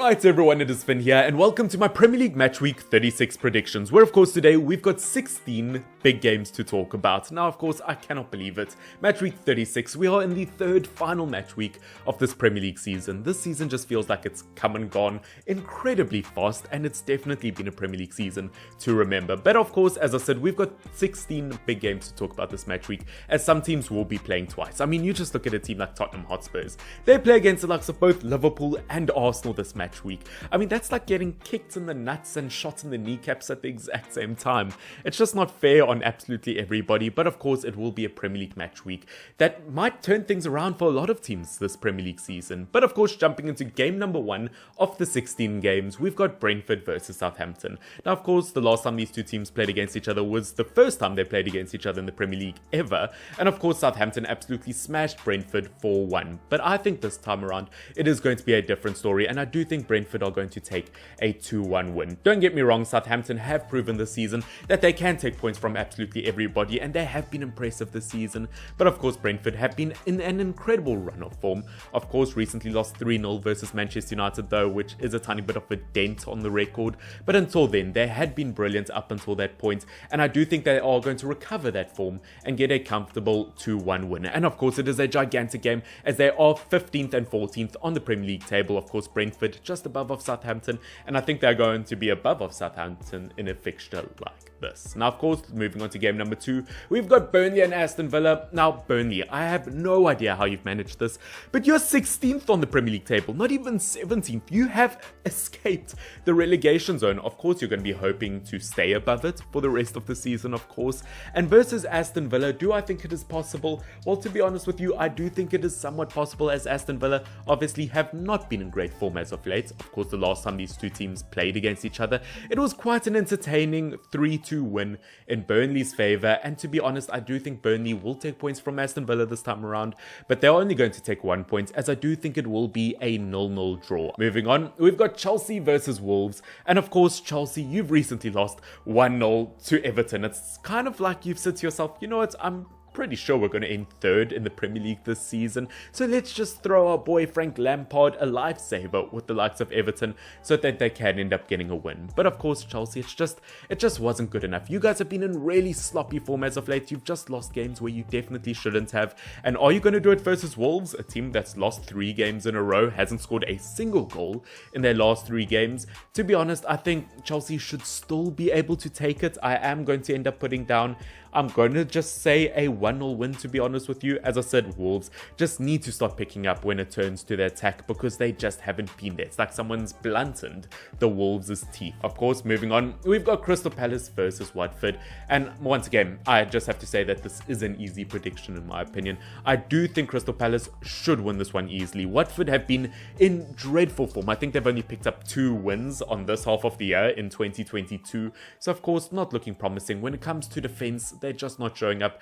Right everyone, it is Finn here and welcome to my Premier League Match Week 36 predictions, where of course today we've got 16 big games to talk about. Now of course I cannot believe it, Match Week 36, we are in the third final match week of this Premier League season. This season just feels like it's come and gone incredibly fast, and it's definitely been a Premier League season to remember. But of course, as I said, we've got 16 big games to talk about this match week, as some teams will be playing twice. I mean, you just look at a team like Tottenham Hotspurs. They play against the likes of both Liverpool and Arsenal this match week. I mean, that's like getting kicked in the nuts and shot in the kneecaps at the exact same time. It's just not fair on absolutely everybody, but of course it will be a Premier League match week that might turn things around for a lot of teams this Premier League season. But of course, jumping into game number 1 of the 16 games, we've got Brentford versus Southampton. Now of course, the last time these two teams played against each other was the first time they played against each other in the Premier League ever, and of course Southampton absolutely smashed Brentford 4-1. But I think this time around it is going to be a different story, and I do think Brentford are going to take a 2-1 win. Don't get me wrong, Southampton have proven this season that they can take points from absolutely everybody, and they have been impressive this season. But of course Brentford have been in an incredible run of form. Of course, recently lost 3-0 versus Manchester United though, which is a tiny bit of a dent on the record. But until then, they had been brilliant up until that point, and I do think they are going to recover that form and get a comfortable 2-1 win. And of course it is a gigantic game, as they are 15th and 14th on the Premier League table. Of course Brentford just above of Southampton, and I think they're going to be above of Southampton in a fixture like this. Now of course, moving on to game number 2, we've got Burnley and Aston Villa. Now Burnley, I have no idea how you've managed this, but you're 16th on the Premier League table, not even 17th. You have escaped the relegation zone. Of course you're going to be hoping to stay above it for the rest of the season, of course. And versus Aston Villa, do I think it is possible? Well, to be honest with you, I do think it is somewhat possible, as Aston Villa obviously have not been in great form as of late. Of course, the last time these two teams played against each other, it was quite an entertaining 3-2 win in Burnley's favour, and to be honest, I do think Burnley will take points from Aston Villa this time around, but they're only going to take 1 point, as I do think it will be a 0-0 draw. Moving on, we've got Chelsea versus Wolves, and of course Chelsea, you've recently lost 1-0 to Everton. It's kind of like you've said to yourself, you know what, I'm pretty sure we're going to end third in the Premier League this season, so let's just throw our boy Frank Lampard a lifesaver with the likes of Everton so that they can end up getting a win. But of course Chelsea, it just wasn't good enough. You guys have been in really sloppy form as of late. You've just lost games where you definitely shouldn't have. And are you going to do it versus Wolves, a team that's lost 3 games in a row, hasn't scored a single goal in their last 3 games? To be honest, I think Chelsea should still be able to take it. I am going to end up putting down, I'm going to just say a 1-0 win, to be honest with you. As I said, Wolves just need to start picking up when it turns to their attack, because they just haven't been there. It's like someone's blunted the Wolves' teeth. Of course, moving on, we've got Crystal Palace versus Watford. And once again, I just have to say that this is an easy prediction in my opinion. I do think Crystal Palace should win this one easily. Watford have been in dreadful form. I think they've only picked up 2 wins on this half of the year in 2022. So of course, not looking promising. When it comes to defense, they're just not showing up.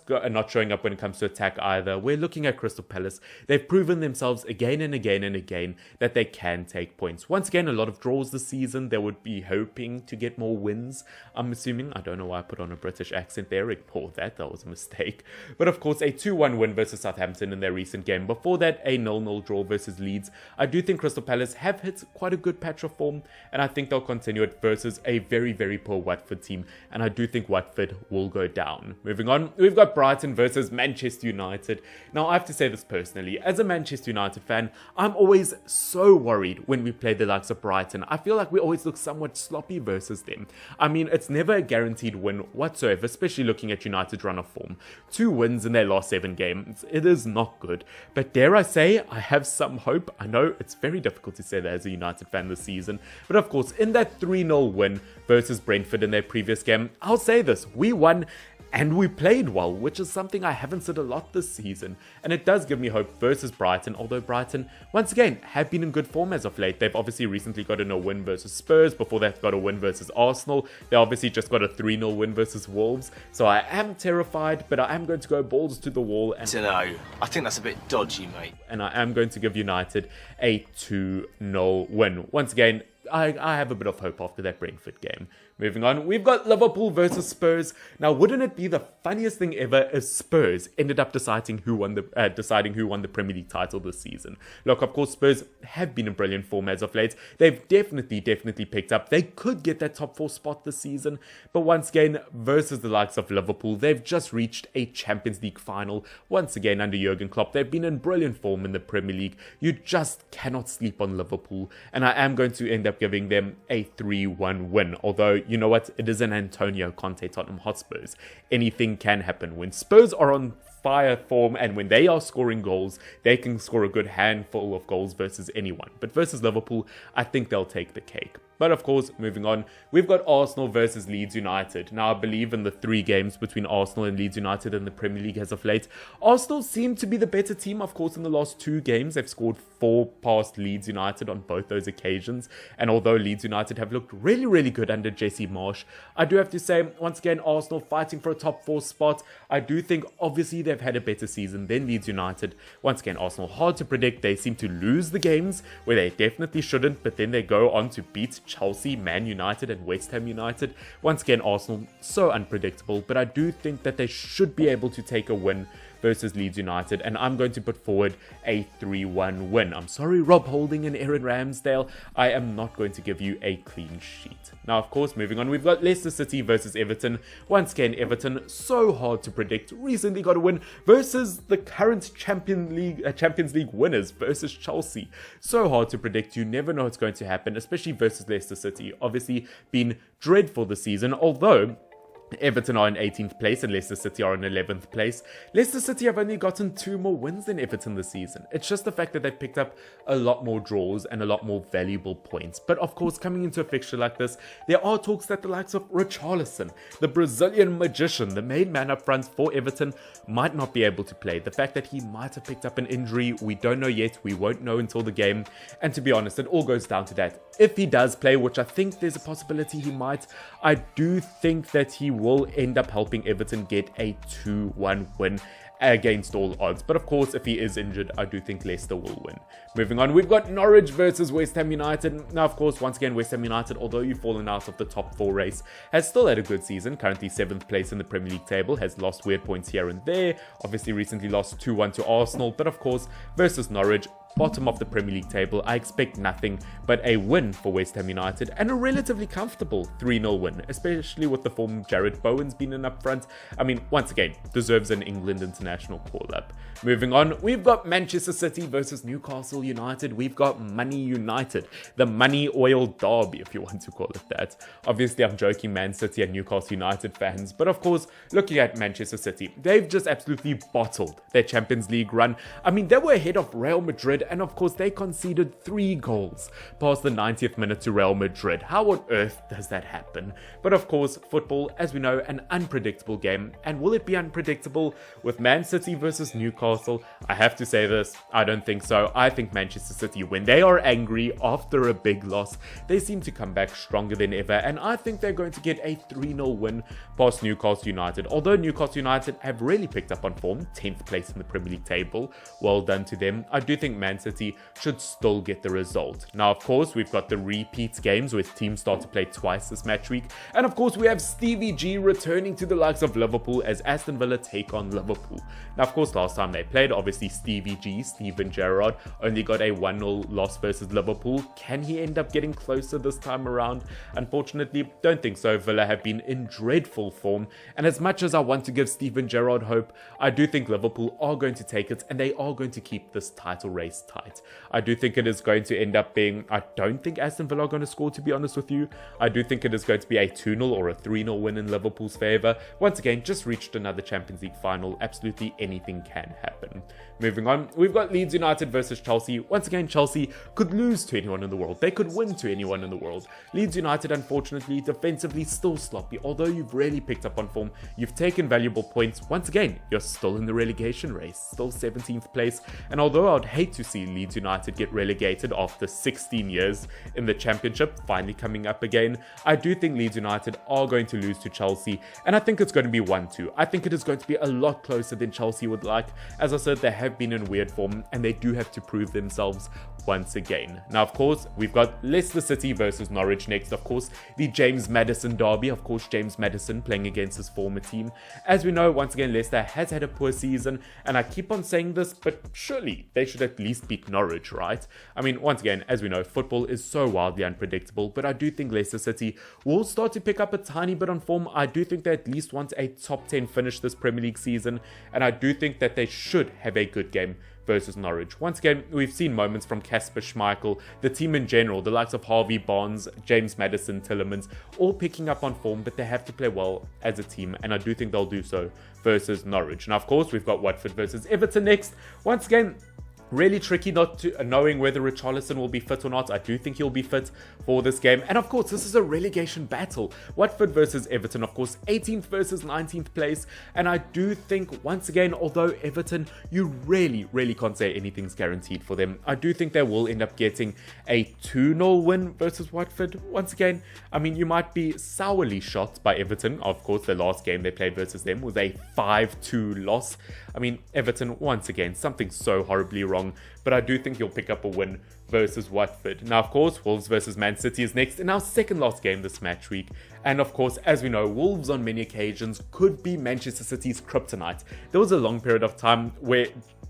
Not showing up when it comes to attack either. We're looking at Crystal Palace. They've proven themselves again and again and again that they can take points. Once again, a lot of draws this season. They would be hoping to get more wins, I'm assuming. I don't know why I put on a British accent there. Ignore that. That was a mistake. But of course, a 2-1 win versus Southampton in their recent game. Before that, a 0-0 draw versus Leeds. I do think Crystal Palace have hit quite a good patch of form, and I think they'll continue it versus a very, very poor Watford team. And I do think Watford will go down. Moving on, we've got Brighton versus Manchester United. Now I have to say this personally, as a Manchester United fan, I'm always so worried when we play the likes of Brighton. I feel like we always look somewhat sloppy versus them. I mean, it's never a guaranteed win whatsoever, especially looking at United's run of form. 2 wins in their last 7 games. It is not good, but dare I say, I have some hope. I know it's very difficult to say that as a United fan this season, but of course, in that 3-0 win versus Brentford in their previous game, I'll say this, we won and we played well, which is something I haven't said a lot this season, and it does give me hope versus Brighton, although Brighton, once again, have been in good form as of late. They've obviously recently gotten a win versus Spurs, before that got a win versus Arsenal. They obviously just got a 3-0 win versus Wolves, so I am terrified, but I am going to go balls to the wall. And I think that's a bit dodgy, mate. And I am going to give United a 2-0 win. Once again, I have a bit of hope after that Brentford game. Moving on, we've got Liverpool versus Spurs. Now, wouldn't it be the funniest thing ever if Spurs ended up deciding who won the Premier League title this season? Look, of course, Spurs have been in brilliant form as of late. They've definitely picked up. They could get that top 4 spot this season, but once again, versus the likes of Liverpool, they've just reached a Champions League final. Once again, under Jurgen Klopp, they've been in brilliant form in the Premier League. You just cannot sleep on Liverpool, and I am going to end up giving them a 3-1 win, although you know what? It is an Antonio Conte Tottenham Hotspurs. Anything can happen. When Spurs are on fire form and when they are scoring goals, they can score a good handful of goals versus anyone. But versus Liverpool, I think they'll take the cake. But of course, moving on, we've got Arsenal versus Leeds United. Now, I believe in the 3 games between Arsenal and Leeds United in the Premier League as of late, Arsenal seem to be the better team. Of course, in the last 2 games, they've scored 4 past Leeds United on both those occasions. And although Leeds United have looked really good under Jesse Marsch, I do have to say, once again, Arsenal fighting for a top 4 spot. I do think, obviously, they've had a better season than Leeds United. Once again, Arsenal, hard to predict. They seem to lose the games where they definitely shouldn't, but then they go on to beat Chelsea, Man United and West Ham United. Once again, Arsenal, so unpredictable, but I do think that they should be able to take a win versus Leeds United, and I'm going to put forward a 3-1 win. I'm sorry, Rob Holding and Aaron Ramsdale, I am not going to give you a clean sheet. Now, of course, moving on, we've got Leicester City versus Everton. Once again, Everton, so hard to predict, recently got a win versus the current Champions League winners versus Chelsea. So hard to predict, you never know what's going to happen, especially versus Leicester City. Obviously, been dreadful this season, although Everton are in 18th place and Leicester City are in 11th place. Leicester City have only gotten 2 more wins than Everton this season. It's just the fact that they've picked up a lot more draws and a lot more valuable points. But of course, coming into a fixture like this, there are talks that the likes of Richarlison, the Brazilian magician, the main man up front for Everton, might not be able to play. The fact that he might have picked up an injury, we don't know yet. We won't know until the game. And to be honest, it all goes down to that. If he does play, which I think there's a possibility he might, I do think that he will end up helping Everton get a 2-1 win against all odds. But of course, if he is injured, I do think Leicester will win. Moving on, we've got Norwich versus West Ham United. Now, of course, once again, West Ham United, although you've fallen out of the top 4 race, has still had a good season. Currently 7th place in the Premier League table, has lost weird points here and there. Obviously, recently lost 2-1 to Arsenal. But of course, versus Norwich, bottom of the Premier League table, I expect nothing but a win for West Ham United and a relatively comfortable 3-0 win, especially with the form Jared Bowen's been in up front. I mean, once again, deserves an England international call-up. Moving on, we've got Manchester City versus Newcastle United. We've got Money United, the Money Oil Derby, if you want to call it that. Obviously, I'm joking, Man City and Newcastle United fans, but of course, looking at Manchester City, they've just absolutely bottled their Champions League run. I mean, they were ahead of Real Madrid, and of course they conceded 3 goals past the 90th minute to Real Madrid. How on earth does that happen? But of course, football, as we know, an unpredictable game. And will it be unpredictable with Man City versus Newcastle? I have to say this, I don't think so. I think Manchester City, when they are angry after a big loss, they seem to come back stronger than ever, and I think they're going to get a 3-0 win past Newcastle United. Although Newcastle United have really picked up on form, 10th place in the Premier League table, well done to them, I do think Man City should still get the result. Now, of course, we've got the repeat games where teams start to play twice this match week. And of course, we have Stevie G returning to the likes of Liverpool as Aston Villa take on Liverpool. Now, of course, last time they played, obviously Stevie G, Steven Gerrard, only got a 1-0 loss versus Liverpool. Can he end up getting closer this time around? Unfortunately, don't think so. Villa have been in dreadful form. And as much as I want to give Steven Gerrard hope, I do think Liverpool are going to take it and they are going to keep this title race tight. I do think it is going to end up being, I don't think Aston Villa are going to score, to be honest with you. I do think it is going to be a 2-0 or a 3-0 win in Liverpool's favour. Once again, just reached another Champions League final. Absolutely anything can happen. Moving on, we've got Leeds United versus Chelsea. Once again, Chelsea could lose to anyone in the world. They could win to anyone in the world. Leeds United, unfortunately, defensively still sloppy. Although you've really picked up on form, you've taken valuable points. Once again, you're still in the relegation race, still 17th place. And although I'd hate to see Leeds United get relegated after 16 years in the Championship, finally coming up again, I do think Leeds United are going to lose to Chelsea. And I think it's going to be 1-2. I think it is going to be a lot closer than Chelsea would like. As I said, they have have been in weird form and they do have to prove themselves once again. Now, of course, we've got Leicester City versus Norwich next. Of course, the James Maddison derby. Of course, James Maddison playing against his former team. As we know, once again, Leicester has had a poor season, and I keep on saying this, but surely they should at least beat Norwich, right? I mean, once again, as we know, football is so wildly unpredictable, but I do think Leicester City will start to pick up a tiny bit on form. I do think they at least want a top 10 finish this Premier League season, and I do think that they should have a good game versus Norwich. Once again, we've seen moments from Kasper Schmeichel, the team in general, the likes of Harvey Barnes, James Maddison, Tielemans, all picking up on form, but they have to play well as a team, and I do think they'll do so versus Norwich. Now, of course, we've got Watford versus Everton next. Once again, really tricky not to knowing whether Richarlison will be fit or not. I do think he'll be fit for this game. And of course, this is a relegation battle. Watford versus Everton, of course, 18th versus 19th place. And I do think, once again, although Everton, you really can't say anything's guaranteed for them. I do think they will end up getting a 2-0 win versus Watford. Once again, I mean, you might be sourly shocked by Everton. Of course, the last game they played versus them was a 5-2 loss. I mean, Everton, once again, something so horribly wrong, but I do think you'll pick up a win versus Watford. Now, of course, Wolves versus Man City is next in our second last game this match week. And of course, as we know, Wolves on many occasions could be Manchester City's kryptonite. There was a long period of time where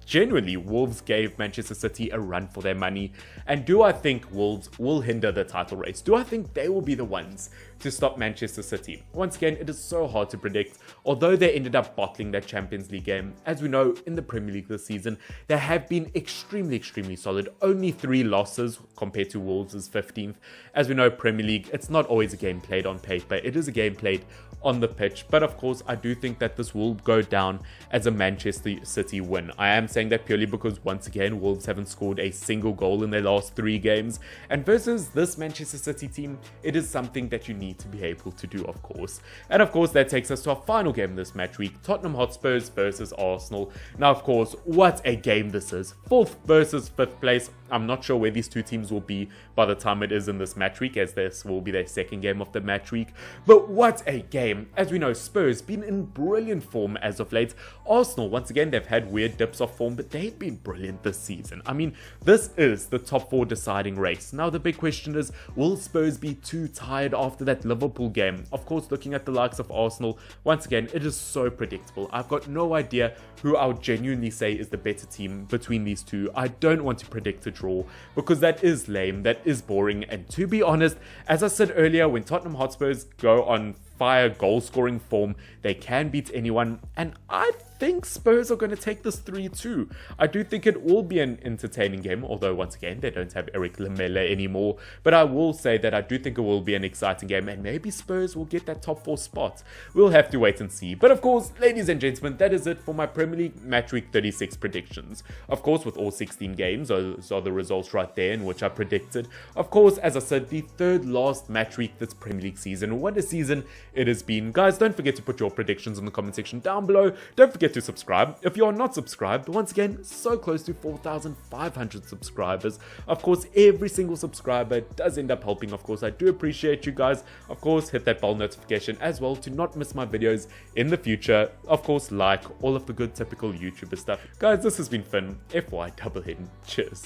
generally Wolves gave Manchester City a run for their money. And do I think Wolves will hinder the title race? Do I think they will be the ones to stop Manchester City? Once again, it is so hard to predict. Although they ended up bottling that Champions League game, as we know, in the Premier League this season, they have been extremely solid. Only 3 losses compared to Wolves' 15th. As we know, Premier League, it's not always a game played on paper. It is a game played on the pitch. But of course, I do think that this will go down as a Manchester City win. I am saying that purely because, once again, Wolves haven't scored a single goal in their last 3 games. And versus this Manchester City team, it is something that you need to be able to do, of course. And of course, that takes us to our final game this match week, Tottenham Hotspurs versus Arsenal. Now, of course, what a game this is. 4th versus 5th place. I'm not sure where these two teams will be by the time it is in this match week, as this will be their second game of the match week. But what a game. As we know, Spurs been in brilliant form as of late. Arsenal, once again, they've had weird dips of form, but they've been brilliant this season. I mean, this is the top 4 deciding race. Now, the big question is, will Spurs be too tired after that Liverpool game? Of course, looking at the likes of Arsenal, once again, it is so predictable. I've got no idea who I would genuinely say is the better team between these two. I don't want to predict a draw because that is lame, that is boring, and to be honest, as I said earlier, when Tottenham Hotspurs go on fire goal scoring form, they can beat anyone, and I think Spurs are going to take this 3-2. I do think it will be an entertaining game, although once again they don't have Eric Lamela anymore, but I will say that I do think it will be an exciting game, and maybe Spurs will get that top 4 spot. We'll have to wait and see. But of course, ladies and gentlemen, that is it for my Premier League Match Week 36 predictions. Of course, with all 16 games, those are the results right there in which I predicted. Of course, as I said, the 3rd last match week this Premier League season. What a season it has been. Guys, don't forget to put your predictions in the comment section down below. Don't forget to subscribe if you are not subscribed. Once again, so close to 4,500 subscribers. Of course, every single subscriber does end up helping. Of course, I do appreciate you guys. Of course, hit that bell notification as well to not miss my videos in the future. Of course, like all of the good typical YouTuber stuff. Guys, this has been Finn, FY Double Hidden. Cheers.